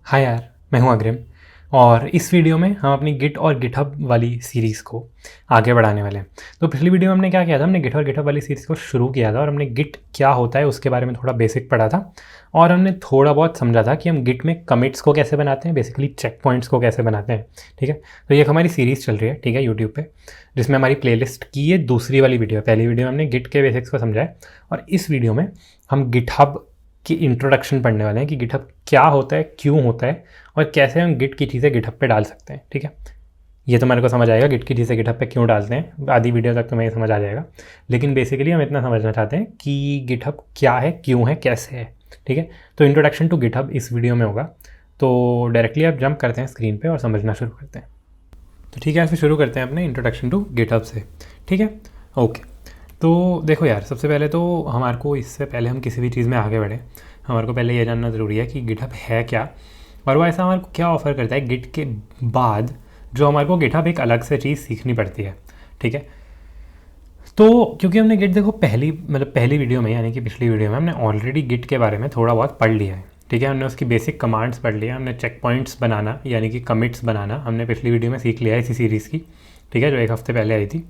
हाय यार, मैं हूँ अग्रिम। और इस वीडियो में हम अपनी गिट और गिटहब वाली सीरीज़ को आगे बढ़ाने वाले हैं। तो पिछली वीडियो में हमने क्या किया था, हमने गिट और गिटहब वाली सीरीज़ को शुरू किया था और हमने गिट क्या होता है उसके बारे में थोड़ा बेसिक पढ़ा था और हमने थोड़ा बहुत समझा था कि हम गिट में कमिट्स को कैसे बनाते हैं, बेसिकली चेक पॉइंट्स को कैसे बनाते हैं। ठीक है, तो ये हमारी सीरीज़ चल रही है, ठीक है, यूट्यूब पर, जिसमें हमारी प्लेलिस्ट की ये दूसरी वाली वीडियो है। पहली वीडियो में हमने गिट के बेसिक्स को समझा है और इस वीडियो में हम गिटहब की इंट्रोडक्शन पढ़ने वाले हैं कि गिटहब क्या होता है, क्यों होता है और कैसे हम गिट की चीज़ें गिटहब पे डाल सकते हैं। ठीक है, ये तो मेरे को समझ आएगा गिट की चीज़ें गिटहब पे क्यों डालते हैं, आधी वीडियो तक तो मैं ये समझ आ जाएगा। लेकिन बेसिकली हम इतना समझना चाहते हैं कि गिटहब क्या है, क्यों है, कैसे है। ठीक है, तो इंट्रोडक्शन टू गिटहब इस वीडियो में होगा। तो डायरेक्टली आप जंप करते हैं स्क्रीन पे और समझना शुरू करते हैं। तो ठीक है, फिर शुरू करते हैं अपने इंट्रोडक्शन टू गिटहब से। ठीक है, ओके। तो देखो यार, सबसे पहले तो हमारे को, इससे पहले हम किसी भी चीज़ में आगे बढ़े, हमारे को पहले ये जानना ज़रूरी है कि गिटहब है क्या और वो ऐसा हमारे को क्या ऑफ़र करता है गिट के बाद, जो हमारे को गिटहब एक अलग से चीज़ सीखनी पड़ती है। ठीक है, तो क्योंकि हमने गिट, देखो, पहली वीडियो में, यानी कि पिछली वीडियो में हमने ऑलरेडी गिट के बारे में थोड़ा बहुत पढ़ लिया है। ठीक है, हमने उसकी बेसिक कमांड्स पढ़ लिया, हमने चेक पॉइंट्स बनाना यानी कि कमिट्स बनाना हमने पिछली वीडियो में सीख लिया है इसी सीरीज़ की। ठीक है, जो एक हफ़्ते पहले आई थी।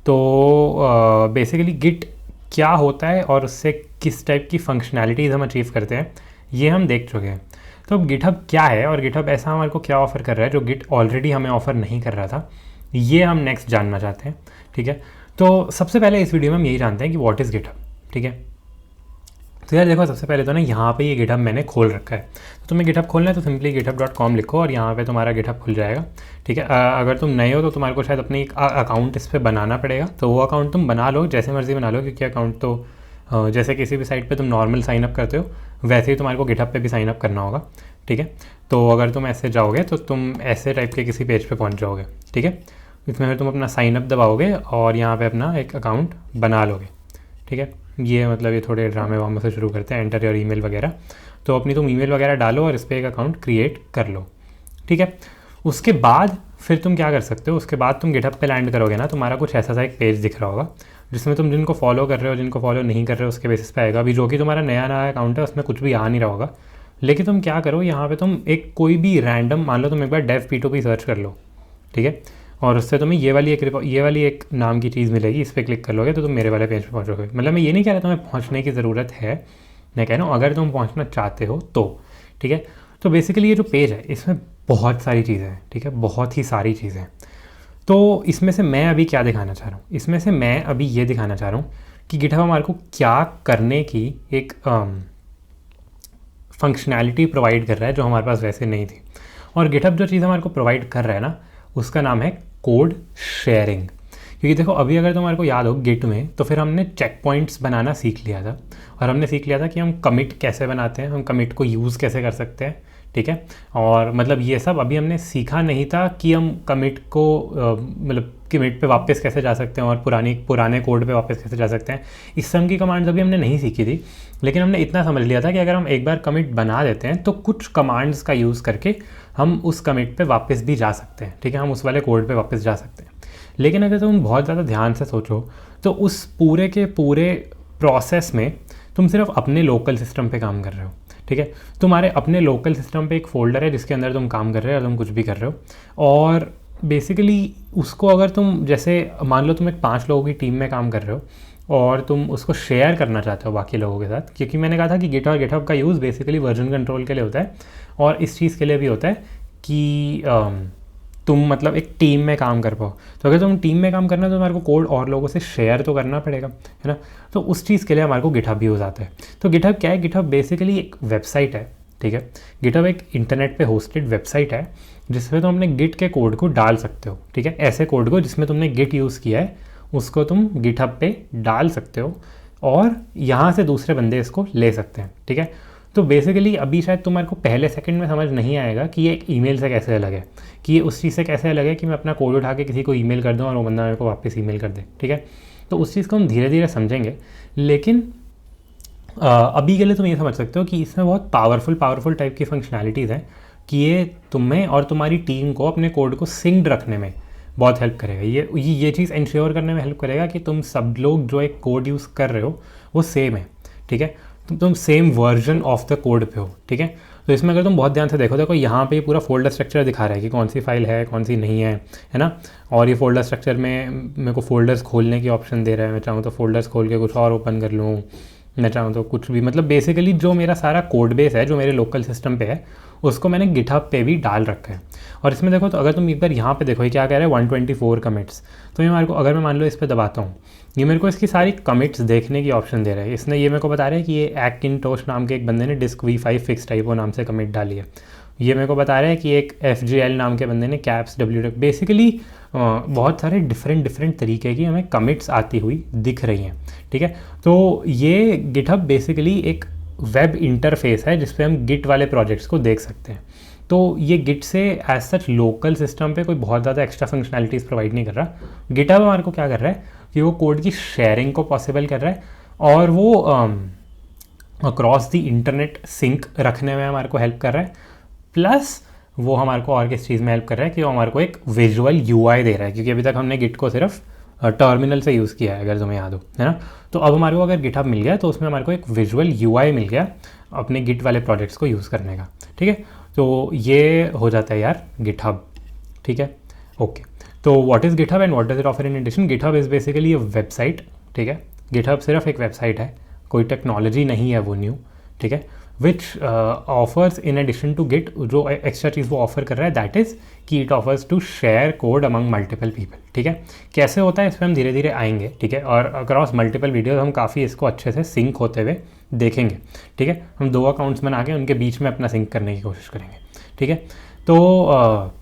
तो बेसिकली गिट क्या होता है और उससे किस टाइप की फंक्शनैलिटीज़ हम अचीव करते हैं, ये हम देख चुके हैं। तो अब गिटहब क्या है और गिटहब ऐसा हमारे को क्या ऑफ़र कर रहा है जो गिट ऑलरेडी हमें ऑफ़र नहीं कर रहा था, ये हम नेक्स्ट जानना चाहते हैं। ठीक है, तो सबसे पहले इस वीडियो में हम यही जानते हैं कि व्हाट इज़ गिटहब। ठीक है, तो यार देखो, सबसे पहले तो ना यहाँ पे ये गिटहब मैंने खोल रखा है। तो तुम्हें गिटहब खोलना है तो सिंपली github.com लिखो और यहाँ पे तुम्हारा गिटहब खुल जाएगा। ठीक है, अगर तुम नए हो तो तुम्हारे को शायद अपनी एक अकाउंट इस पर बनाना पड़ेगा। तो वो अकाउंट तुम बना लो, जैसे मर्जी बना लो, क्योंकि अकाउंट तो जैसे किसी भी साइट पे तुम नॉर्मल साइनअप करते हो वैसे ही तुम्हारे को गिटहब पे भी साइनअप करना होगा। ठीक है, तो अगर तुम ऐसे जाओगे तो तुम ऐसे टाइप के किसी पेज पे पहुंच जाओगे। ठीक है, इसमें फिर तुम अपना साइनअप दबाओगे और यहाँ पे अपना एक अकाउंट बना लोगे। ठीक है, ये मतलब ये थोड़े ड्रामे वामे से शुरू करते हैं, एंटर योर ईमेल वगैरह। तो अपनी तुम ईमेल वगैरह डालो और इस पर एक अकाउंट क्रिएट कर लो। ठीक है, उसके बाद फिर तुम क्या कर सकते हो, उसके बाद तुम गिटहब पे लैंड करोगे ना, तुम्हारा कुछ ऐसा सा एक पेज दिख रहा होगा जिसमें तुम जिनको फॉलो कर रहे हो, जिनको फॉलो नहीं कर रहे हो उसके बेसिस पे आएगा। अभी जो कि तुम्हारा नया नया अकाउंट है उसमें कुछ भी आ नहीं रहा होगा। लेकिन तुम क्या करो, यहाँ पे तुम एक कोई भी रैंडम, मान लो तुम एक बार डेव P2P सर्च कर लो। ठीक है, और उससे तुम्हें ये वाली एक नाम की चीज़ मिलेगी, इस पर क्लिक कर लोगे तो तुम मेरे वाले पेज पे पहुँचोगे। मतलब मैं ये नहीं कह रहा तुम्हें पहुँचने की ज़रूरत है, मैं कह रहा हूँ अगर तुम पहुँचना चाहते हो तो। ठीक है, तो बेसिकली ये जो पेज है इसमें बहुत सारी चीज़ें हैं। ठीक है, बहुत ही सारी चीज़ें। तो इसमें से मैं अभी क्या दिखाना चाह रहा हूँ, इसमें से मैं अभी ये दिखाना चाह रहा हूँ कि गिटहब हमारे को क्या करने की एक फंक्शनैलिटी प्रोवाइड कर रहा है जो हमारे पास वैसे नहीं थी। और गिटहब जो चीज़ हमारे को प्रोवाइड कर रहा है ना, उसका नाम है कोड शेयरिंग। क्योंकि देखो, अभी अगर तुम्हारे को याद हो गिट में, तो फिर हमने चेक पॉइंट्स बनाना सीख लिया था और हमने सीख लिया था कि हम कमिट कैसे बनाते हैं, हम कमिट को यूज़ कैसे कर सकते हैं। ठीक है, और मतलब ये सब अभी हमने सीखा नहीं था कि हम कमिट को मतलब कमिट पे वापस कैसे जा सकते हैं और पुराने कोड पे वापस कैसे जा सकते हैं। इस सम की कमांड्स अभी हमने नहीं सीखी थी, लेकिन हमने इतना समझ लिया था कि अगर हम एक बार कमिट बना देते हैं तो कुछ कमांड्स का यूज़ करके हम उस कमिट पे वापस भी जा सकते हैं। ठीक है, हम उस वाले कोड पे वापस जा सकते हैं। लेकिन अगर तुम बहुत ज़्यादा ध्यान से सोचो तो उस पूरे के पूरे प्रोसेस में तुम सिर्फ अपने लोकल सिस्टम पे काम कर रहे हो। ठीक है, तुम्हारे अपने लोकल सिस्टम पे एक फ़ोल्डर है जिसके अंदर तुम काम कर रहे हो और तुम कुछ भी कर रहे हो। और बेसिकली उसको अगर तुम, जैसे मान लो तुम एक 5 लोगों की टीम में काम कर रहे हो और तुम उसको शेयर करना चाहते हो बाकी लोगों के साथ, क्योंकि मैंने कहा था कि गिट और गिटहब का यूज़ बेसिकली वर्जन कंट्रोल के लिए होता है और इस चीज़ के लिए भी होता है कि तुम मतलब एक टीम में काम कर पाओ। तो अगर तुम टीम में काम करना है तो तुम्हारे को कोड और लोगों से शेयर तो करना पड़ेगा, है ना। तो उस चीज़ के लिए हमारे को गिटहब भी यूज़ आता है। तो गिटहब क्या है, गिटहब बेसिकली एक वेबसाइट है। ठीक है, गिटहब एक इंटरनेट पे होस्टेड वेबसाइट है जिसमें तुम अपने गिट के कोड को डाल सकते हो। ठीक है, ऐसे कोड को जिसमें तुमने गिट यूज़ किया है उसको तुम गिटहब पे डाल सकते हो और यहाँ से दूसरे बंदे इसको ले सकते हैं। ठीक है, तो बेसिकली अभी शायद तुम्हारे को पहले सेकंड में समझ नहीं आएगा कि ये एक ईमेल से कैसे अलग है, कि ये उस चीज़ से कैसे अलग है कि मैं अपना कोड उठा के किसी को ईमेल कर दूं और वो बंदा मेरे को वापस ईमेल कर दे। ठीक है, तो उस चीज़ को हम धीरे धीरे समझेंगे। लेकिन अभी के लिए तुम ये समझ सकते हो कि इसमें बहुत पावरफुल टाइप की फंक्शनैलिटीज़ हैं कि ये तुम्हें और तुम्हारी टीम को अपने कोड को सिंक्ड रखने में बहुत हेल्प करेगा। ये चीज़ इंश्योर करने में हेल्प करेगा कि तुम सब लोग जो एक कोड यूज़ कर रहे हो वो सेम है। ठीक है, तुम same version of the code पे हो। ठीक है, तो तो इसमें अगर तुम बहुत ध्यान से देखो यहाँ पे पूरा फोल्डर स्ट्रक्चर दिखा रहा है कि कौन सी फाइल है कौन सी नहीं है ना। और ये फोल्डर स्ट्रक्चर में मेरे को फोल्डर्स खोलने की ऑप्शन दे रहा है। मैं चाहूँ तो फोल्डर्स खोल के कुछ और ओपन कर लूँ, मैं चाहूँ तो कुछ भी, मतलब बेसिकली जो मेरा सारा कोड बेस है जो मेरे लोकल सिस्टम पे है उसको मैंने गिटहब पे भी डाल रखा है। और इसमें देखो तो अगर तुम एक बार यहाँ पे देखो ये क्या कह रहा है 124 कमिट्स। तो ये मेरे को, अगर मैं मान लो इस पर दबाता हूँ, ये मेरे को इसकी सारी कमिट्स देखने की ऑप्शन दे रहा है। इसने ये मेरे को बता रहा है कि ये एक्किंटोश नाम के एक बंदे ने डिस्क V5 फिक्स टाइपो नाम से कमिट डाली है। ये मेरे को बता रहा है कि एक FGL नाम के बंदे ने कैप्स WD, बेसिकली बहुत सारे डिफरेंट तरीके की हमें कमिट्स आती हुई दिख रही हैं। ठीक है, तो ये गिटहब बेसिकली एक वेब इंटरफेस है जिस पे हम गिट वाले प्रोजेक्ट्स को देख सकते हैं। तो ये गिट से एज सच लोकल सिस्टम पे कोई बहुत ज़्यादा एक्स्ट्रा फंक्शनैलिटीज़ प्रोवाइड नहीं कर रहा। गिटहब हमारे को क्या कर रहा है कि वो कोड की शेयरिंग को पॉसिबल कर रहा है और वो अक्रॉस द इंटरनेट सिंक रखने में हमारे को हेल्प कर रहा है। प्लस वो हमारे को और किस चीज़ में हेल्प कर रहा है कि वो हमारे को एक विजुअल UI दे रहा है, क्योंकि अभी तक हमने गिट को सिर्फ टर्मिनल से यूज़ किया है, अगर तुम्हें याद हो, है ना। तो अब हमारे को अगर गिटहब मिल गया तो उसमें हमारे को एक विजुअल UI मिल गया अपने गिट वाले प्रोजेक्ट्स को यूज़ करने का। ठीक है, तो ये हो जाता है यार गिटहब। ठीक है, ओके। तो what is GitHub and what does it offer in addition? GitHub is basically a website. ठीक है, गिटहब सिर्फ एक वेबसाइट है, कोई टेक्नोलॉजी नहीं है वो न्यू। ठीक है, which offers in addition to git, जो एक्स्ट्रा चीज़ वो ऑफर कर रहा है दैट इज़ कि it offers to share code among multiple people. ठीक है, कैसे होता है इस पर हम धीरे धीरे आएंगे। ठीक है, और अक्रॉस मल्टीपल वीडियोस हम काफ़ी इसको अच्छे से सिंक होते हुए देखेंगे। ठीक है, हम 2 अकाउंट्स बना के उनके बीच में अपना सिंक करने की कोशिश करेंगे। ठीक है, तो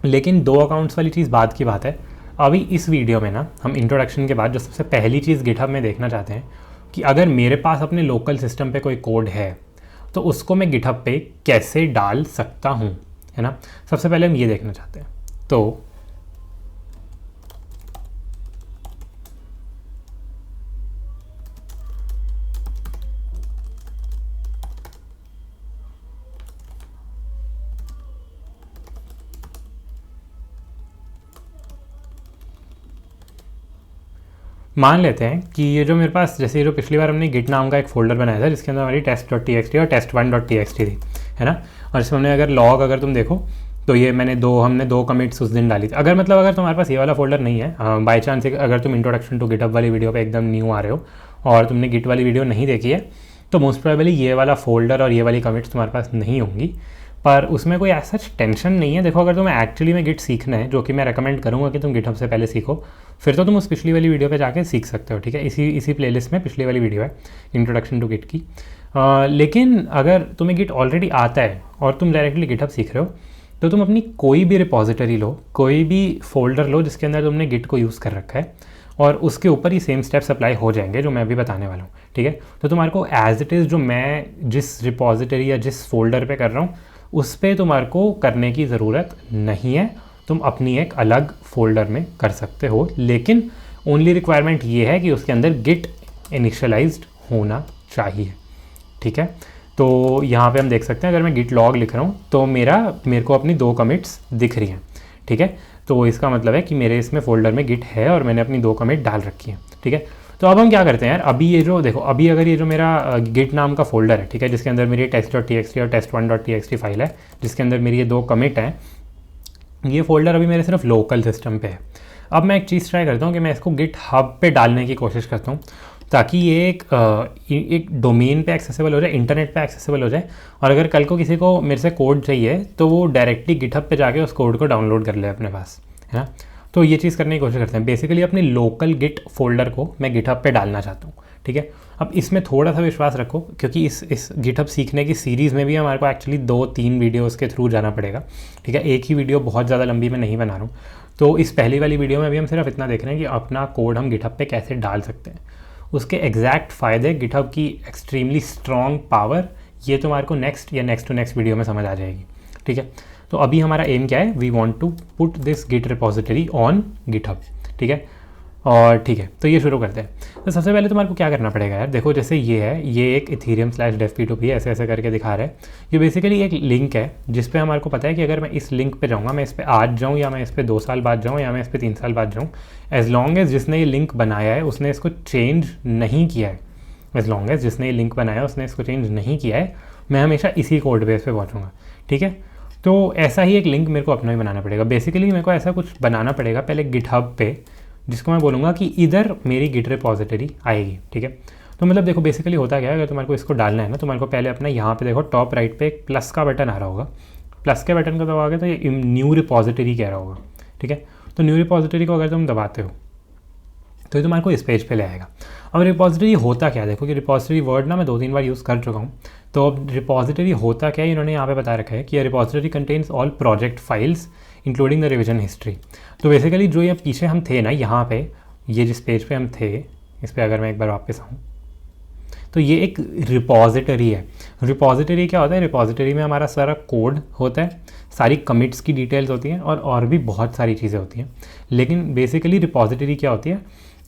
लेकिन 2 अकाउंट्स वाली चीज़ बाद की बात है। अभी इस वीडियो में ना हम इंट्रोडक्शन के बाद जो सबसे पहली चीज़ गिटहब में देखना चाहते हैं कि अगर मेरे पास अपने लोकल सिस्टम पे कोई कोड है तो उसको मैं गिटहब पे कैसे डाल सकता हूँ, है ना। सबसे पहले हम ये देखना चाहते हैं। तो मान लेते हैं कि ये जो मेरे पास, जैसे ये जो पिछली बार हमने गिट नाम का एक फोल्डर बनाया था जिसके अंदर हमारी test.txt और test1.txt थी, है ना। और इसमें हमने अगर लॉग अगर तुम देखो तो ये हमने 2 कमिट्स उस दिन डाली थी। अगर तुम्हारे पास ये वाला फोल्डर नहीं है, बाई चांस अगर तुम इंट्रोडक्शन टू गिटहब वाली वीडियो पे एकदम न्यू आ रहे हो और तुमने गिट वाली वीडियो नहीं देखी है तो मोस्ट प्रोबेबली ये वाला फोल्डर और ये वाली कमिट्स तुम्हारे पास नहीं होंगी। पर उसमें कोई ऐसा टेंशन नहीं है। देखो, अगर तुम्हें एक्चुअली में गिट सीखना है, जो कि मैं रेकमेंड करूँगा कि तुम गिटहब से पहले सीखो, फिर तो तुम उस पिछली वाली वीडियो पे जाके सीख सकते हो। ठीक है, इसी प्लेलिस्ट में पिछली वाली वीडियो है इंट्रोडक्शन टू गिट की। लेकिन अगर तुम्हें गिट ऑलरेडी आता है और तुम डायरेक्टली गिटहब सीख रहे हो तो तुम अपनी कोई भी रिपॉजिटरी लो, कोई भी फोल्डर लो जिसके अंदर तुमने गिट को यूज़ कर रखा है और उसके ऊपर ही सेम स्टेप्स अप्लाई हो जाएंगे जो मैं अभी बताने वाला हूँ। ठीक है, तो तुम्हारे को एज इट इज़ जो मैं जिस रिपॉजिटरी या जिस फोल्डर पे कर रहा हूँ उस पर तुम्हारे को करने की ज़रूरत नहीं है। तुम अपनी एक अलग फोल्डर में कर सकते हो, लेकिन ओनली रिक्वायरमेंट ये है कि उसके अंदर गिट इनिशियलाइज्ड होना चाहिए। ठीक है, तो यहाँ पे हम देख सकते हैं अगर मैं गिट लॉग लिख रहा हूँ तो मेरे को अपनी 2 कमिट्स दिख रही हैं। ठीक है, तो इसका मतलब है कि मेरे इसमें फोल्डर में गिट है और मैंने अपनी 2 कमिट डाल रखी हैं। ठीक है, तो अब हम क्या करते हैं यार, अभी ये जो देखो, अभी अगर ये जो मेरा गिट नाम का फोल्डर है, ठीक है, जिसके अंदर मेरी test.txt और test1.txt फाइल है, जिसके अंदर मेरी ये 2 कमिट हैं, ये फोल्डर अभी मेरे सिर्फ लोकल सिस्टम पे है। अब मैं एक चीज़ ट्राई करता हूँ कि मैं इसको गिट हब पे डालने की कोशिश करता हूँ ताकि ये एक डोमेन पे एक्सेसिबल हो जाए, इंटरनेट पे एक्सेसिबल हो जाए, और अगर कल को किसी को मेरे से कोड चाहिए तो वो डायरेक्टली गिटहब पे जाके उस कोड को डाउनलोड कर ले अपने पास, है ना। तो ये चीज़ करने की कोशिश करते हैं। बेसिकली अपने लोकल गिट फोल्डर को मैं गिटहब पे डालना चाहता हूँ। ठीक है, अब इसमें थोड़ा सा विश्वास रखो क्योंकि इस गिटहब सीखने की सीरीज़ में भी हमारे को एक्चुअली 2-3 वीडियोज़ के थ्रू जाना पड़ेगा। ठीक है, एक ही वीडियो बहुत ज़्यादा लंबी मैं नहीं बना रहा हूँ। तो इस पहली वाली वीडियो में भी हम सिर्फ इतना देख रहे हैं कि अपना कोड हम गिटहब पे कैसे डाल सकते हैं। उसके एग्जैक्ट फ़ायदे, गिटहब की एक्सट्रीमली स्ट्रॉन्ग पावर, ये तुम्हारे को नेक्स्ट या नेक्स्ट टू नेक्स्ट वीडियो में समझ आ जाएगी। ठीक है, तो अभी हमारा एम क्या है, we want to put this git repository on GitHub. ठीक है, और ठीक है, तो ये शुरू करते हैं। तो सबसे पहले तुम्हारे को क्या करना पड़ेगा यार, देखो जैसे ये है, ये एक ethereum/devp2p ऐसे ऐसे करके दिखा रहा है। ये बेसिकली एक लिंक है जिस पे हमारे को पता है कि अगर मैं इस लिंक पे जाऊँगा, मैं इस पर आज जाऊँ या मैं इस पर 2 साल बाद जाऊँ या मैं इस पर 3 साल बाद जाऊँ, एज लॉन्ग एज जिसने ये लिंक बनाया है उसने इसको चेंज नहीं किया है, एज लॉन्ग एज जिसने ये लिंक बनाया है उसने इसको चेंज नहीं किया है, मैं हमेशा इसी कोड बेस पे पहुँचूँगा, ठीक है। तो ऐसा ही एक लिंक मेरे को अपना ही बनाना पड़ेगा। बेसिकली मेरे को ऐसा कुछ बनाना पड़ेगा पहले गिटहब पे, जिसको मैं बोलूँगा कि इधर मेरी गिट रिपॉजिटरी आएगी, ठीक है। तो मतलब देखो बेसिकली होता क्या है, अगर तुम्हारे को इसको डालना है ना, तुम्हारे को पहले अपना यहाँ पे देखो टॉप राइट पे एक प्लस का बटन आ रहा होगा, प्लस के बटन को दबाओगे तो ये न्यू रिपॉजिटरी कह रहा होगा, ठीक है। तो न्यू रिपॉजिटरी को अगर तुम दबाते हो तो ये तुम्हारे को इस पेज पे ले आएगा। अब रिपॉजिटरी होता क्या है, देखो कि रिपॉजिटरी वर्ड ना मैं 2-3 बार यूज़ कर चुका हूँ। तो अब रिपॉजिटरी होता क्या है, इन्होंने यहाँ पे बता रखा है कि repository contains all project files including the revision history. तो बेसिकली जो ये पीछे हम थे ना, यहाँ पे ये जिस पेज पे हम थे, इस पर अगर मैं एक बार वापस आऊँ तो ये एक रिपॉजिटरी है। रिपॉजिटरी क्या होता है, रिपॉजिटरी में हमारा सारा कोड होता है, सारी कमिट्स की डिटेल्स होती हैं और भी बहुत सारी चीज़ें होती हैं। लेकिन बेसिकली रिपॉजिटरी क्या होती है,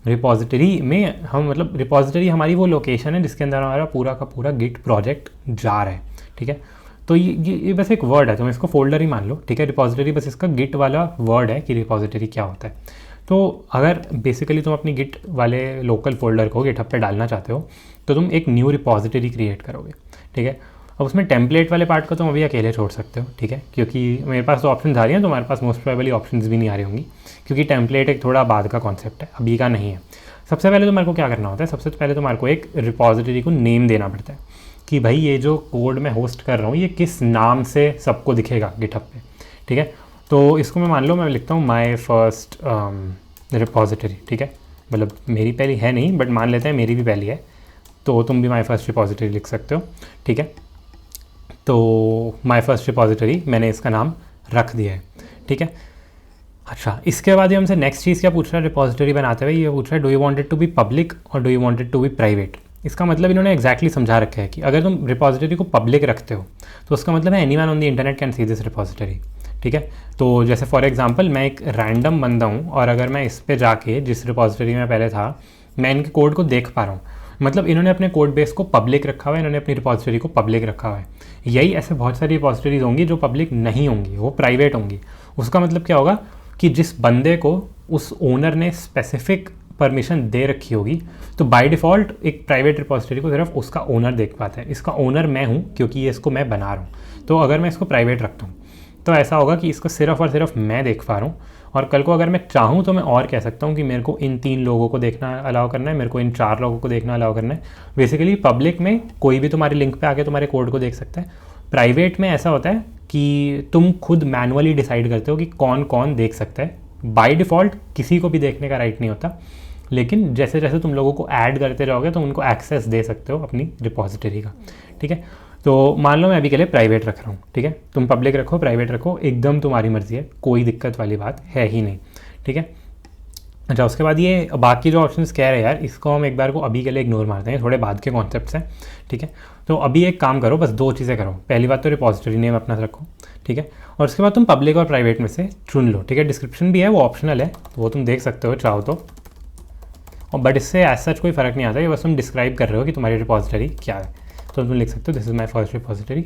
रिपॉजिटरी में हम मतलब रिपॉजिटरी हमारी वो लोकेशन है जिसके अंदर हमारा पूरा का पूरा गिट प्रोजेक्ट जा रहा है, ठीक है। तो ये बस एक वर्ड है, तुम इसको फोल्डर ही मान लो, ठीक है। रिपॉजिटरी बस इसका गिट वाला वर्ड है कि रिपॉजिटरी क्या होता है। तो अगर बेसिकली तुम अपनी गिट वाले लोकल फोल्डर को गिटहब पे डालना चाहते हो तो तुम एक न्यू रिपॉजिटरी क्रिएट करोगे, ठीक है। अब उसमें टेम्पलेट वाले पार्ट को तुम अभी अकेले छोड़ सकते हो, ठीक है, क्योंकि मेरे पास तो ऑप्शन आ रही हैं, तुम्हारे पास मोस्ट प्रोबेबली ऑप्शंस भी नहीं आ रही होंगी, क्योंकि टेम्पलेट एक थोड़ा बाद का कॉन्सेप्ट है, अभी का नहीं है। सबसे पहले तुम्हारे को क्या करना होता है, सबसे पहले तुम्हारे को एक रिपॉजिटरी को नेम देना पड़ता है कि भाई ये जो कोड मैं होस्ट कर रहा हूँ ये किस नाम से सबको दिखेगा गिटहब पे, ठीक है। तो इसको मैं मान लो मैं लिखता हूँ माई फर्स्ट रिपॉजिटरी, ठीक है। मतलब मेरी पहली है नहीं बट मान लेते हैं मेरी भी पहली है, तो तुम भी माई फर्स्ट रिपॉजिटरी लिख सकते हो, ठीक है। तो माई फर्स्ट रिपॉजिटरी मैंने इसका नाम रख दिया है, ठीक है। अच्छा, इसके बाद ये हमसे नेक्स्ट चीज़ क्या पूछ रहा है रिपॉजिटरी बनाते हुए, ये पूछ रहा है do you want it to be public और do you want it to be private. इसका मतलब इन्होंने एक्जैक्टली समझा रखा है कि अगर तुम रिपॉजिटरी को पब्लिक रखते हो तो उसका मतलब है anyone on the internet can see this repository, ठीक है। तो जैसे फॉर एग्जांपल मैं एक रैंडम बंदा हूँ और अगर मैं इस पे जाके जिस रिपॉजिटरी में पहले था मैं इनके कोड को देख पा रहा हूँ, मतलब इन्होंने अपने कोड बेस को पब्लिक रखा हुआ है, इन्होंने अपनी रिपॉजिटरी को पब्लिक रखा हुआ है। यही ऐसे बहुत सारी रिपॉजिटरीज होंगी जो पब्लिक नहीं होंगी, वो प्राइवेट होंगी। उसका मतलब क्या होगा कि जिस बंदे को उस ओनर ने स्पेसिफिक परमिशन दे रखी होगी तो बाय डिफ़ॉल्ट एक प्राइवेट रिपॉजिटरी को सिर्फ उसका ओनर देख पाता है। इसका ओनर मैं हूँ क्योंकि ये इसको मैं बना रहा हूँ। तो अगर मैं इसको प्राइवेट रखता हूँ तो ऐसा होगा कि इसको सिर्फ और सिर्फ मैं देख पा रहा हूँ, और कल को अगर मैं चाहूँ तो मैं और कह सकता हूँ कि मेरे को इन 3 लोगों को देखना अलाउ करना है, मेरे को इन 4 लोगों को देखना अलाउ करना है। बेसिकली पब्लिक में कोई भी तुम्हारे लिंक पे आके तुम्हारे कोड को देख सकता है। प्राइवेट में ऐसा होता है कि तुम खुद मैनुअली डिसाइड करते हो कि कौन कौन देख सकता है। बाय डिफ़ॉल्ट किसी को भी देखने का राइट नहीं होता, लेकिन जैसे जैसे तुम लोगों को ऐड करते जाओगे तो उनको एक्सेस दे सकते हो अपनी रिपॉजिटरी का, ठीक है। तो मान लो मैं अभी के लिए प्राइवेट रख रहा हूँ, ठीक है। तुम पब्लिक रखो प्राइवेट रखो, एकदम तुम्हारी मर्जी है, कोई दिक्कत वाली बात है ही नहीं, ठीक है। अच्छा, उसके बाद ये बाकी जो ऑप्शंस कह रहे हैं यार, इसको हम एक बार को अभी के लिए इग्नोर मारते हैं, थोड़े बाद के कॉन्सेप्ट्स हैं, ठीक है। तो अभी एक काम करो, बस 2 चीज़ें करो। पहली बात तो रिपॉजिटरी नेम अपना रखो, ठीक है, और उसके बाद तुम पब्लिक और प्राइवेट में से चुन लो, ठीक है। डिस्क्रिप्शन भी है, वो ऑप्शनल है, तो वो तुम देख सकते हो चाहो तो, और बट इससे एज सच कोई फ़र्क नहीं आता, ये बस तुम डिस्क्राइब कर रहे हो कि तुम्हारी रिपॉजिटरी क्या है। तो तुम लिख सकते हो this is my first repository,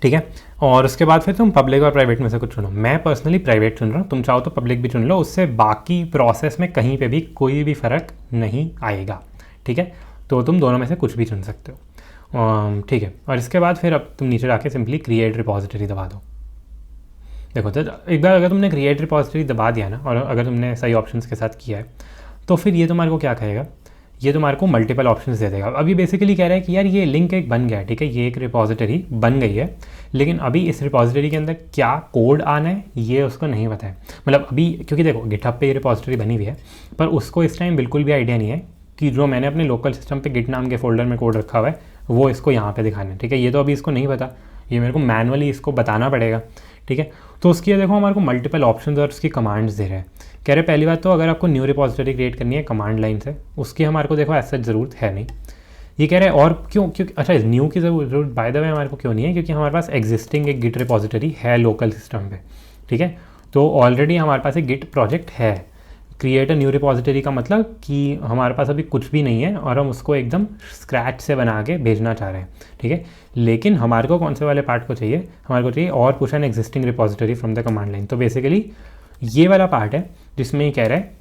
ठीक है। और उसके बाद फिर तुम पब्लिक और प्राइवेट में से कुछ चुनो। मैं पर्सनली प्राइवेट चुन रहा हूँ, तुम चाहो तो पब्लिक भी चुन लो, उससे बाकी प्रोसेस में कहीं पे भी कोई भी फ़र्क नहीं आएगा, ठीक है। तो तुम दोनों में से कुछ भी चुन सकते हो, ठीक है। और इसके बाद फिर अब तुम नीचे जाके सिंपली क्रिएट रिपॉजिटरी दबा दो। देखो तो एक बार अगर तुमने क्रिएट रिपॉजिटरी दबा दिया ना, और अगर तुमने सही ऑप्शंस के साथ किया है तो फिर ये तुम्हारे को क्या कहेगा, ये तुम्हारे को मल्टीपल ऑप्शंस दे देगा। अभी बेसिकली कह रहा है कि यार ये लिंक एक बन गया है, ठीक है, ये एक रिपॉजिटरी बन गई है, लेकिन अभी इस रिपॉजिटरी के अंदर क्या कोड आना है ये उसको नहीं पता है। मतलब अभी क्योंकि देखो गिटहब पे ये रिपॉजिटरी बनी हुई है, पर उसको इस टाइम बिल्कुल भी आइडिया नहीं है कि जो मैंने अपने लोकल सिस्टम पे गिट नाम के फोल्डर में कोड रखा हुआ है वो इसको यहाँ पे दिखाना है, ठीक है। ये तो अभी इसको नहीं पता, ये मेरे को मैनुअली इसको बताना पड़ेगा, ठीक है। तो उसकी देखो हमारे को मल्टीपल ऑप्शंस और उसकी कमांड्स दे रहे हैं। कह रहे पहली बात तो अगर आपको न्यू रिपॉजिटरी क्रिएट करनी है कमांड लाइन से, उसकी हमारे को देखो ऐसा ज़रूरत है नहीं। ये कह रहे हैं और क्यों, क्योंकि अच्छा न्यू की ज़रूरत बाय द वे हमारे को क्यों नहीं है, क्योंकि हमारे पास एग्जिस्टिंग एक गिट रिपॉजिटरी है लोकल सिस्टम पे, ठीक है। तो ऑलरेडी हमारे पास एक गिट प्रोजेक्ट है। क्रिएट अ न्यू रिपॉजिटरी का मतलब कि हमारे पास अभी कुछ भी नहीं है और हम उसको एकदम स्क्रैच से बना के भेजना चाह रहे हैं, ठीक है। लेकिन हमारे को कौन से वाले पार्ट को चाहिए, हमारे को चाहिए और push an existing repository from the command line. तो बेसिकली ये वाला पार्ट है जिसमें ये कह रहा है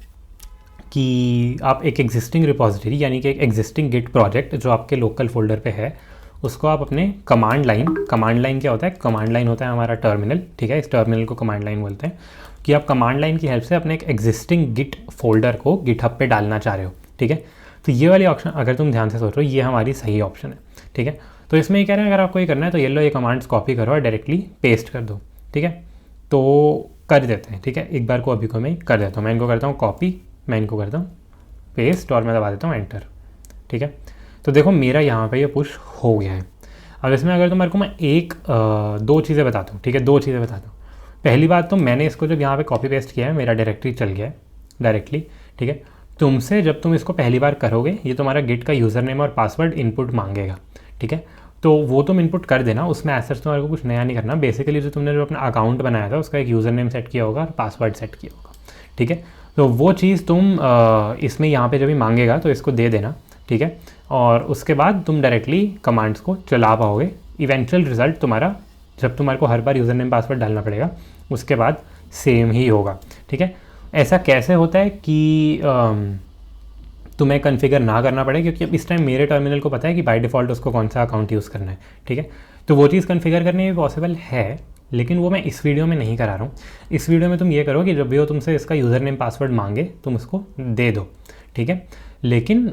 कि आप एक एग्जिस्टिंग रिपोजिटरी यानी कि एक एग्जिस्टिंग गिट प्रोजेक्ट जो आपके लोकल फोल्डर पे है उसको आप अपने कमांड लाइन क्या होता है, कमांड लाइन होता है हमारा टर्मिनल, ठीक है, इस टर्मिनल को कमांड लाइन बोलते हैं, कि आप कमांड लाइन की हेल्प से अपने एक एग्जिस्टिंग गिट फोल्डर को गिटहब पे डालना चाह रहे हो, ठीक है। तो ये वाली ऑप्शन अगर तुम ध्यान से सोच रहे हो ये हमारी सही ऑप्शन है, ठीक है। तो इसमें ये कह रहे हैं अगर आपको ये करना है तो ये लो ये कमांड्स कॉपी करो और डायरेक्टली पेस्ट कर दो, ठीक है। तो कर देते हैं, ठीक है, एक बार को अभी को मैं कर देता हूँ, मैं इनको करता हूँ कॉपी, मैं इनको करता हूँ पेस्ट और मैं दबा देता हूँ एंटर, ठीक है। तो देखो मेरा यहाँ पे ये पुश हो गया है। अब इसमें अगर तुम्हारे को मैं दो चीज़ें बताता हूँ, ठीक है, दो चीज़ें बताता हूँ। पहली बात तो मैंने इसको जब यहाँ पे कॉपी पेस्ट किया है मेरा डायरेक्टरी चल गया है डायरेक्टली, ठीक है। तुमसे जब तुम इसको पहली बार करोगे ये तुम्हारा गिट का यूज़र नेम और पासवर्ड इनपुट मांगेगा, ठीक है। तो वो तुम इनपुट कर देना, उसमें ऐसा तुम्हारे को कुछ नया नहीं करना। बेसिकली जो तुमने जो अपना अकाउंट बनाया था उसका एक यूज़र नेम सेट किया होगा और पासवर्ड सेट किया होगा, ठीक है। तो वो चीज़ तुम इसमें यहाँ पे जब भी मांगेगा तो इसको दे देना, ठीक है। और उसके बाद तुम डायरेक्टली कमांड्स को चला पाओगे। इवेंचुअल रिजल्ट तुम्हारा जब तुम्हारे को हर बार यूज़र नेम पासवर्ड डालना पड़ेगा उसके बाद सेम ही होगा, ठीक है। ऐसा कैसे होता है कि तुम्हें कॉन्फ़िगर ना करना पड़े, क्योंकि अब इस टाइम मेरे टर्मिनल को पता है कि बाय डिफ़ॉल्ट उसको कौन सा अकाउंट यूज़ करना है, ठीक है। तो वो चीज़ कॉन्फ़िगर करनी भी पॉसिबल है, लेकिन वो मैं इस वीडियो में नहीं करा रहा हूँ। इस वीडियो में तुम ये करो कि जब भी वो तुमसे इसका यूज़र नेम पासवर्ड मांगे तुम उसको दे दो, ठीक है। लेकिन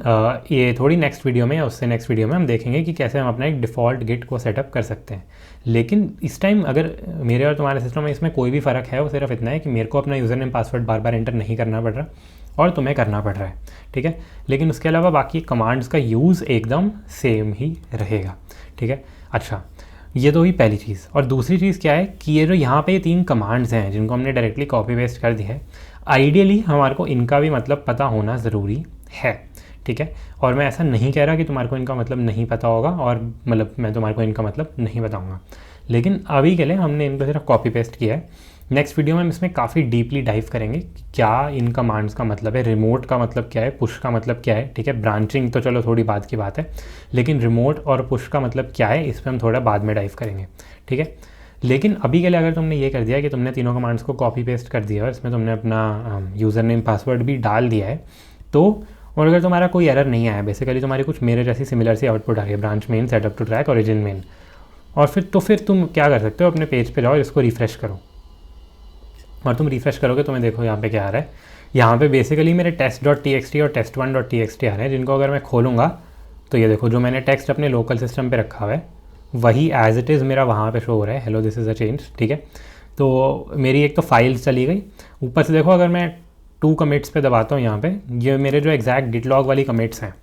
ये थोड़ी नेक्स्ट वीडियो में या उससे नेक्स्ट वीडियो में हम देखेंगे कि कैसे हम अपना एक डिफ़ॉल्ट गिट को सेटअप कर सकते हैं। लेकिन इस टाइम अगर मेरे और तुम्हारे सिस्टम में इसमें कोई भी फ़र्क है वो सिर्फ इतना है कि मेरे को अपना यूज़र नेम पासवर्ड बार बार एंटर नहीं करना पड़ रहा और तुम्हें करना पड़ रहा है, ठीक है। लेकिन उसके अलावा बाकी कमांड्स का यूज़ एकदम सेम ही रहेगा, ठीक है। अच्छा, ये तो हुई पहली चीज़। और दूसरी चीज़ क्या है कि ये जो यहाँ पे ये 3 कमांड्स हैं जिनको हमने डायरेक्टली कॉपी पेस्ट कर दिया है, आइडियली हमारे को इनका भी मतलब पता होना ज़रूरी है, ठीक है। और मैं ऐसा नहीं कह रहा कि तुम्हारे को इनका मतलब नहीं पता होगा और मतलब मैं तुम्हारे को इनका मतलब नहीं बताऊँगा, लेकिन अभी के लिए हमने इनको सिर्फ कॉपी पेस्ट किया है। नेक्स्ट वीडियो में हम इसमें काफ़ी डीपली डाइव करेंगे कि क्या इन कमांड्स का मतलब है, रिमोट का मतलब क्या है, पुश का मतलब क्या है, ठीक है। ब्रांचिंग तो चलो थोड़ी बाद की बात है, लेकिन रिमोट और पुश का मतलब क्या है इस पर हम थोड़ा बाद में डाइव करेंगे, ठीक है। लेकिन अभी के लिए अगर तुमने ये कर दिया कि तुमने तीनों कमांड्स को कॉपी पेस्ट कर दिया और इसमें तुमने अपना यूज़र नेम पासवर्ड भी डाल दिया है, तो और अगर तुम्हारा कोई एरर नहीं आया, बेसिकली तुम्हारी कुछ मेरे जैसी सिमिलर सी आउटपुट आ रही है, branch main, setup to track, origin main, और फिर तुम क्या कर सकते हो, अपने पेज पे जाओ और इसको रिफ़्रेश करो। और तुम रिफ़्रेश करोगे तो मैं देखो यहाँ पे क्या आ रहा है। यहाँ पे बेसिकली मेरे test.txt और test1.txt आ रहे हैं, जिनको अगर मैं खोलूँगा तो ये देखो जो मैंने टेक्स्ट अपने लोकल सिस्टम पे रखा हुआ है वही एज इट इज़ मेरा वहाँ पे शो हो रहा है, hello this is a change, ठीक है। तो मेरी एक तो फाइल चली गई, ऊपर से देखो अगर मैं 2 कमिट्स पे दबाता हूँ यहाँ पे, ये मेरे जो एग्जैक्ट गिट लॉग वाली कमिट्स हैं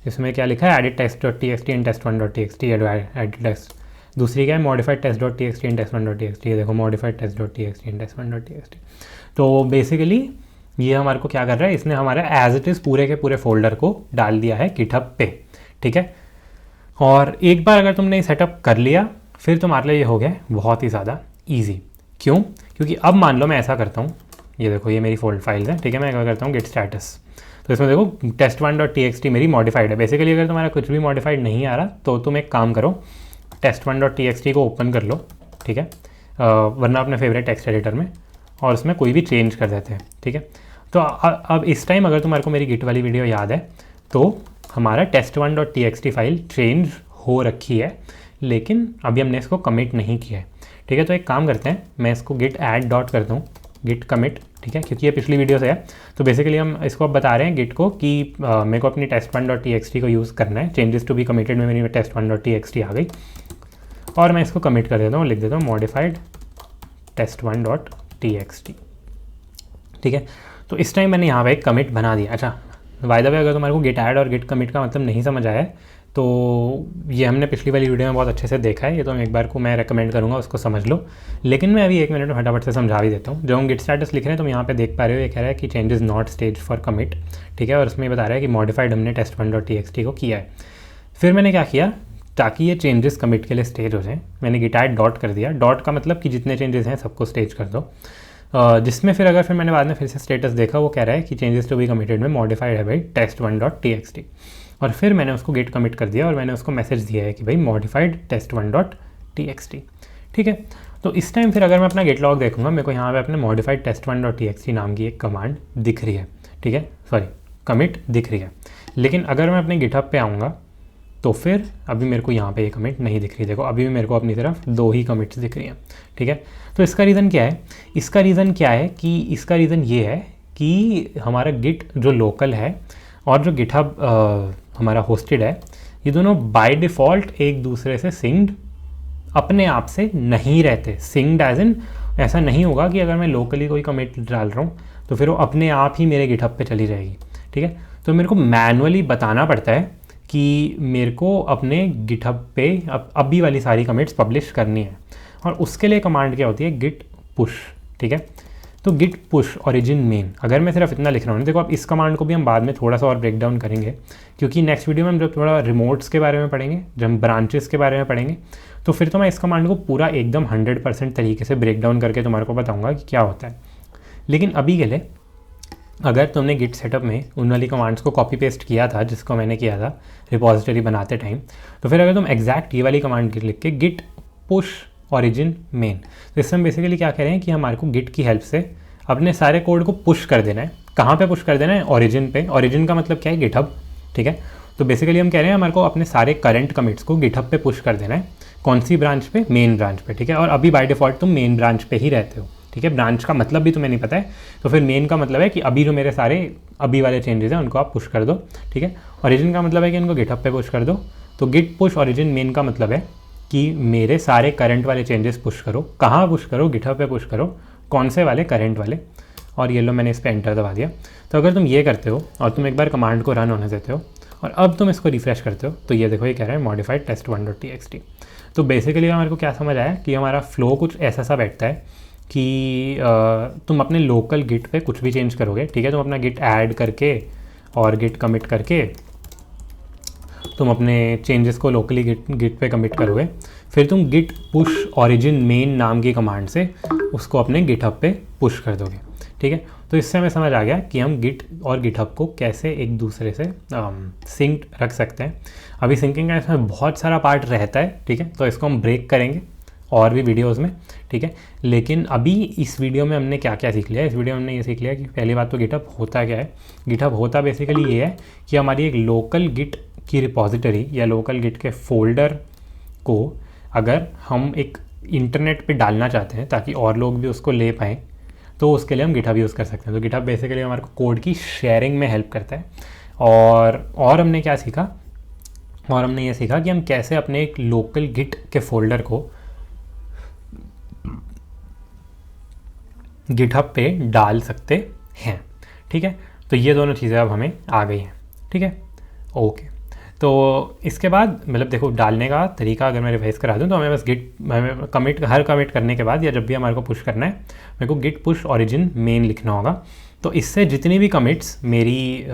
इसमें क्या लिखा है, edit test.txt and test1.txt, edit test. दूसरी क्या है, मॉडिफाइड test.txt एंड test1.txt, ये देखो मॉडिफाइड test.txt एंड test1.txt। तो बेसिकली ये हमारे को क्या कर रहा है, इसने हमारे एज इट इज़ पूरे के पूरे फोल्डर को डाल दिया है गिटहब पे, ठीक है। और एक बार अगर तुमने सेटअप कर लिया फिर तुम्हारे लिए ये हो गया बहुत ही ज़्यादा ईजी। क्यों? क्योंकि अब मान लो मैं ऐसा करता हूँ, ये देखो ये मेरी फोल्ड फाइल्स हैं, ठीक है। मैं क्या करता हूँ, गेट स्टेटस, तो इसमें देखो test1.txt मेरी मॉडिफाइड है। बेसिकली अगर तुम्हारा कुछ भी मॉडिफाइड नहीं आ रहा तो तुम एक काम करो, test1.txt को ओपन कर लो, ठीक है, वरना अपने फेवरेट टेक्स्ट एडिटर में, और उसमें कोई भी चेंज कर देते हैं, ठीक है। तो अब इस टाइम अगर तुम्हारे को मेरी गिट वाली वीडियो याद है तो हमारा test1.txt फाइल चेंज हो रखी है, लेकिन अभी हमने इसको कमिट नहीं किया है, ठीक है। तो एक काम करते हैं, मैं इसको git add डॉट करता हूँ, git commit, ठीक है, क्योंकि ये पिछली वीडियो से है। तो बेसिकली हम इसको अब बता रहे हैं गिट को कि मेरे को अपनी test1.txt को यूज़ करना है, चेंजेस टू बी कमिटेड में मेरी test1.txt आ गई, और मैं इसको कमिट कर देता हूँ, लिख देता हूँ मॉडिफाइड test1.txt, ठीक है। तो इस टाइम मैंने यहाँ पे एक कमिट बना दिया। अच्छा, बाय द वे अगर तुम्हारे को गिट ऐड और गिट कमिट का मतलब नहीं समझ आया है तो ये हमने पिछली वाली वीडियो में बहुत अच्छे से देखा है, ये तो एक बार को मैं रेकमेंड करूँगा उसको समझ लो। लेकिन मैं अभी 1 मिनट में फटाफट से समझा भी देता हूँ। जब हम गिट स्टेटस लिख रहे हैं तो यहाँ पे देख पा रहे हो, ये कह रहा है कि change is not stage for commit, ठीक है। और इसमें बता रहा है कि मॉडिफाइड हमने test1.txt को किया है। फिर मैंने क्या किया, ताकि ये चेंजेस कमिट के लिए स्टेज हो जाए, मैंने गिट ऐड डॉट कर दिया। डॉट का मतलब कि जितने चेंजेस हैं सबको स्टेज कर दो, जिसमें फिर मैंने बाद में फिर से स्टेटस देखा, वो कह रहा है कि चेंजेस टू बी कमिटेड में मॉडिफाइड है भाई test1.txt, और फिर मैंने उसको गेट कमिट कर दिया और मैंने उसको मैसेज दिया है कि भाई मॉडिफाइड test1.txt, ठीक है। तो इस टाइम फिर अगर मैं अपना गेट लॉग देखूंगा, मेरे को यहाँ पे अपने मॉडिफाइड test1.txt नाम की एक कमांड दिख रही है, ठीक है, सॉरी कमिट दिख रही है। लेकिन अगर मैं अपने गिटहब पे आऊँगा तो फिर अभी मेरे को यहाँ पे ये कमिट नहीं दिख रही। देखो अभी भी मेरे को अपनी तरफ 2 ही कमिट्स दिख रही हैं, ठीक है। तो इसका रीज़न क्या है? इसका रीज़न ये है कि हमारा गिट जो लोकल है और जो गिटहब हमारा होस्टेड है, ये दोनों बाय डिफ़ॉल्ट एक दूसरे से सिंक्ड अपने आप से नहीं रहते। सिंक्ड एज इन ऐसा नहीं होगा कि अगर मैं लोकली कोई कमिट डाल रहा हूँ तो फिर वो अपने आप ही मेरे गिटहब पे चली जाएगी, ठीक है। तो मेरे को मैनुअली बताना पड़ता है कि मेरे को अपने गिटहब पे अभी वाली सारी कमिट्स पब्लिश करनी है, और उसके लिए कमांड क्या होती है? गिट पुश, ठीक है। तो गिट पुश ओरिजिन मेन, अगर मैं सिर्फ इतना लिख रहा हूँ, देखो अब इस कमांड को भी हम बाद में थोड़ा सा और ब्रेक डाउन करेंगे, क्योंकि नेक्स्ट वीडियो में हम जब थोड़ा रिमोट्स के बारे में पढ़ेंगे, जब हम ब्रांचेस के बारे में पढ़ेंगे, तो फिर तो मैं इस कमांड को पूरा एकदम 100% तरीके से ब्रेक डाउन करके तुम्हारे को बताऊँगा कि क्या होता है। लेकिन अभी के लिए अगर तुमने गिट सेटअप में उन वाली कमांड्स को कॉपी पेस्ट किया था जिसको मैंने किया था रिपॉजिटरी बनाते टाइम, तो फिर अगर तुम एग्जैक्ट ये वाली कमांड लिख के गिट पुश ओरिजिन मेन, तो इसमें बेसिकली क्या कह रहे हैं कि हमारे को गिट की हेल्प से अपने सारे कोड को पुश कर देना है। कहाँ पे पुश कर देना है? ओरिजिन पे। ओरिजिन का मतलब क्या है? गिटहब, ठीक है। तो बेसिकली हम कह रहे हैं हमारे को अपने सारे करंट कमिट्स को गिटहब पे पुश कर देना है। कौन सी ब्रांच पे? मेन ब्रांच पे, ठीक है। और अभी बाय डिफ़ॉल्ट तुम मेन ब्रांच पे ही रहते हो, ठीक है। ब्रांच का मतलब भी तुम्हें नहीं पता है, तो फिर मेन का मतलब है कि अभी जो मेरे सारे अभी वाले चेंजेस हैं उनको आप पुश कर दो, ठीक है। ओरिजिन का मतलब है कि उनको गिटहब पे पुश कर दो। तो गिट पुश ओरिजिन मेन का मतलब है कि मेरे सारे करंट वाले चेंजेस पुश करो। कहाँ पुश करो? गिटहब पे पुश करो। कौन से वाले? करंट वाले। और ये लो मैंने इस पर एंटर दबा दिया। तो अगर तुम ये करते हो और तुम एक बार कमांड को रन होने देते हो और अब तुम इसको रिफ्रेश करते हो, तो ये देखो ये कह रहा है मॉडिफाइड test1.txt। तो बेसिकली हमारे को क्या समझ आया कि हमारा फ्लो कुछ ऐसा सा बैठता है कि तुम अपने लोकल गिट पे कुछ भी चेंज करोगे, ठीक है। तुम अपना गिट ऐड करके और गिट कमिट करके तुम अपने चेंजेस को लोकली गिट पे कमिट करोगे, फिर तुम गिट पुश ओरिजिन मेन नाम की कमांड से उसको अपने गिटहब पे पुश कर दोगे, ठीक है। तो इससे हमें समझ आ गया कि हम गिट और गिटहब को कैसे एक दूसरे से सिंक्ड रख सकते हैं। अभी सिंकिंग का इसमें बहुत सारा पार्ट रहता है, ठीक है। तो इसको हम ब्रेक करेंगे और भी वीडियोज़ में, ठीक है। लेकिन अभी इस वीडियो में हमने क्या क्या सीख लिया? इस वीडियो में हमने ये सीख लिया कि पहली बात तो गिटहब होता क्या है। गिटहब होता बेसिकली ये है कि हमारी एक लोकल गिट की रिपॉजिटरी या लोकल गिट के फोल्डर को अगर हम एक इंटरनेट पे डालना चाहते हैं ताकि और लोग भी उसको ले पाएँ, तो उसके लिए हम गिटहब यूज़ कर सकते हैं। तो गिटहब बेसिकली हमारे को कोड की शेयरिंग में हेल्प करता है। और हमने क्या सीखा? और हमने ये सीखा कि हम कैसे अपने एक लोकल गिट के फोल्डर को गिटहब पे डाल सकते हैं, ठीक है। तो ये दोनों चीज़ें अब हमें आ गई हैं, ठीक है। ओके, तो इसके बाद मतलब देखो डालने का तरीका अगर मैं रिवाइज करा दूं तो हमें बस हर कमिट करने के बाद या जब भी हमारे को पुश करना है मेरे को गिट पुश ओरिजिन मेन लिखना होगा। तो इससे जितनी भी कमिट्स मेरी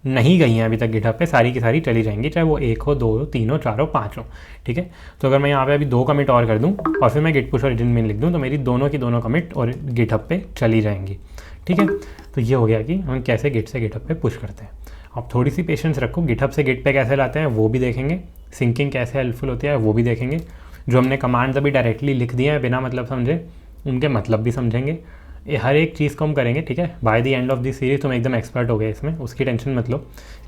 नहीं गई हैं अभी तक गिटहब पे, सारी की सारी चली जाएंगी, चाहे वो 1 हो, 2 हो, 3 हो, 4 हो, 5 हो, ठीक है। तो अगर मैं यहाँ पे अभी 2 कमिट और कर दूँ और फिर मैं गिट पुश ओरिजिन मेन लिख दूँ तो मेरी दोनों की दोनों कमिट और गिटहब पे चली जाएंगी, ठीक है। तो ये हो गया कि हम कैसे गिट से गिटहब पे पुश करते हैं। आप थोड़ी सी पेशेंस रखो, गिटहब से गिट पे कैसे लाते हैं वो भी देखेंगे, सिंकिंग कैसे हेल्पफुल होती है वो भी देखेंगे, जो हमने कमांड्स अभी डायरेक्टली लिख दिए हैं बिना मतलब समझे उनके मतलब भी समझेंगे। ये हर एक चीज़ को हम करेंगे, ठीक है। By the end of this series तुम एकदम एक्सपर्ट हो गए इसमें, उसकी टेंशन मत लो।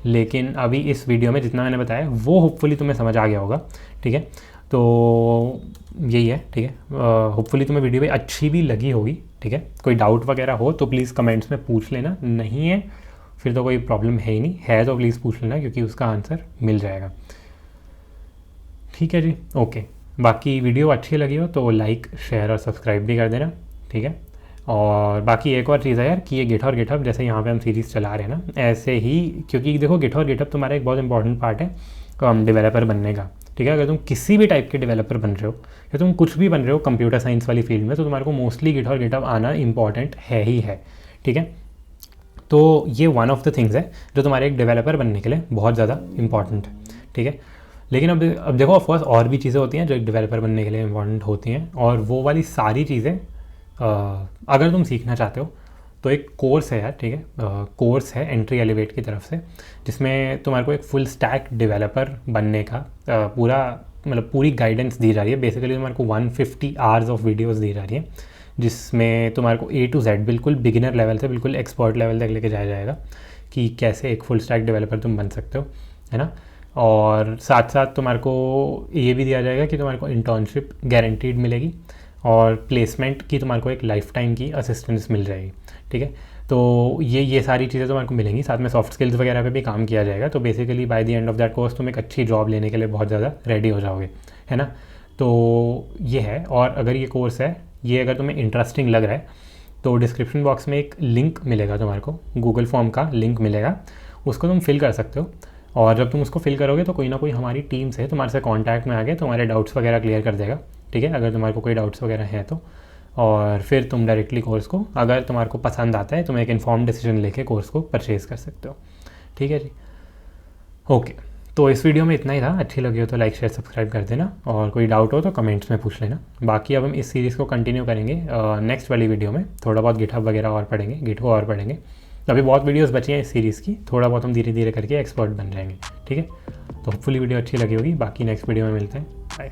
लेकिन अभी इस वीडियो में जितना मैंने बताया वो होपफुली तुम्हें समझ आ गया होगा, ठीक है। तो यही है, ठीक है। होपफुली तुम्हें वीडियो भी अच्छी भी लगी होगी, ठीक है। कोई डाउट वगैरह हो तो प्लीज़ कमेंट्स में पूछ लेना, नहीं है फिर तो कोई प्रॉब्लम है ही नहीं, है तो प्लीज़ पूछ लेना क्योंकि उसका आंसर मिल जाएगा, ठीक है जी। ओके, बाकी वीडियो अच्छी लगी हो तो लाइक शेयर और सब्सक्राइब भी कर देना, ठीक है। और बाकी एक और चीज़ है यार कि ये गिट और गिटहब जैसे यहाँ पे हम सीरीज़ चला रहे हैं ना, ऐसे ही, क्योंकि देखो गिट और गिटहब तुम्हारा एक बहुत इंपॉर्टेंट पार्ट है डेवलपर बनने का, ठीक है। अगर तुम किसी भी टाइप के डेवलपर बन रहे हो या तुम कुछ भी बन रहे हो कंप्यूटर साइंस वाली फील्ड में, तो तुम्हारे को मोस्टली गिट और गिटहब आना इंपॉर्टेंट है ही है, ठीक है। तो ये वन ऑफ द थिंग्स है जो तुम्हारे एक डेवलपर बनने के लिए बहुत ज़्यादा इंपॉर्टेंट है, ठीक है। लेकिन अब देखो ऑफकोर्स और भी चीज़ें होती हैं जो एक डेवलपर बनने के लिए इंपॉर्टेंट होती हैं, और वो वाली सारी चीज़ें अगर तुम सीखना चाहते हो तो एक कोर्स है यार, ठीक है। कोर्स है एंट्री एलिवेट की तरफ से, जिसमें तुम्हारे को एक फुल स्टैक डेवलपर बनने का पूरी गाइडेंस दी जा रही है। बेसिकली तुम्हारे को 150 आवर्स ऑफ वीडियोस दी जा रही है, जिसमें तुम्हारे को A to Z बिल्कुल बिगिनर लेवल से बिल्कुल एक्सपर्ट लेवल तक लेके जाया जाएगा कि कैसे एक फुल स्टैक डेवलपर तुम बन सकते हो, है ना। और साथ साथ तुम्हारे को ये भी दिया जाएगा कि तुम्हारे को इंटर्नशिप गारंटीड मिलेगी और प्लेसमेंट की तुम्हारे को एक लाइफ टाइम की असिस्टेंस मिल जाएगी, ठीक है। तो ये सारी चीज़ें तुम्हारे को मिलेंगी, साथ में सॉफ्ट स्किल्स वगैरह पे भी काम किया जाएगा। तो basically by the end of that course तुम एक अच्छी जॉब लेने के लिए बहुत ज़्यादा रेडी हो जाओगे, है ना। तो ये है। और अगर ये कोर्स है, ये अगर तुम्हें इंटरेस्टिंग लग रहा है तो डिस्क्रिप्शन बॉक्स में एक लिंक मिलेगा तुम्हारे को, गूगल फॉर्म का लिंक मिलेगा, उसको तुम फिल कर सकते हो। और जब तुम उसको फिल करोगे तो कोई ना कोई हमारी टीम से तुम्हारे से कॉन्टैक्ट में आके तुम्हारे डाउट्स वगैरह क्लियर कर देगा, ठीक है, अगर तुम्हारे को कोई डाउट्स वगैरह हैं तो। और फिर तुम डायरेक्टली कोर्स को, अगर तुम्हारे को पसंद आता है, तुम एक इन्फॉर्म डिसीजन लेके कोर्स को परचेज़ कर सकते हो, ठीक है जी। ओके, तो इस वीडियो में इतना ही था। अच्छी लगी हो तो लाइक शेयर सब्सक्राइब कर देना, और कोई डाउट हो तो कमेंट्स में पूछ लेना। बाकी अब हम इस सीरीज़ को कंटिन्यू करेंगे नेक्स्ट वाली वीडियो में, थोड़ा बहुत गिटहब वगैरह और पढ़ेंगे, गिट को और पढ़ेंगे। अभी बहुत वीडियोस बची हैं इस सीरीज़ की, थोड़ा बहुत हम धीरे धीरे करके एक्सपर्ट बन जाएंगे, ठीक है। तो होपफुली वीडियो अच्छी लगी होगी। बाकी नेक्स्ट वीडियो में मिलते हैं, बाय।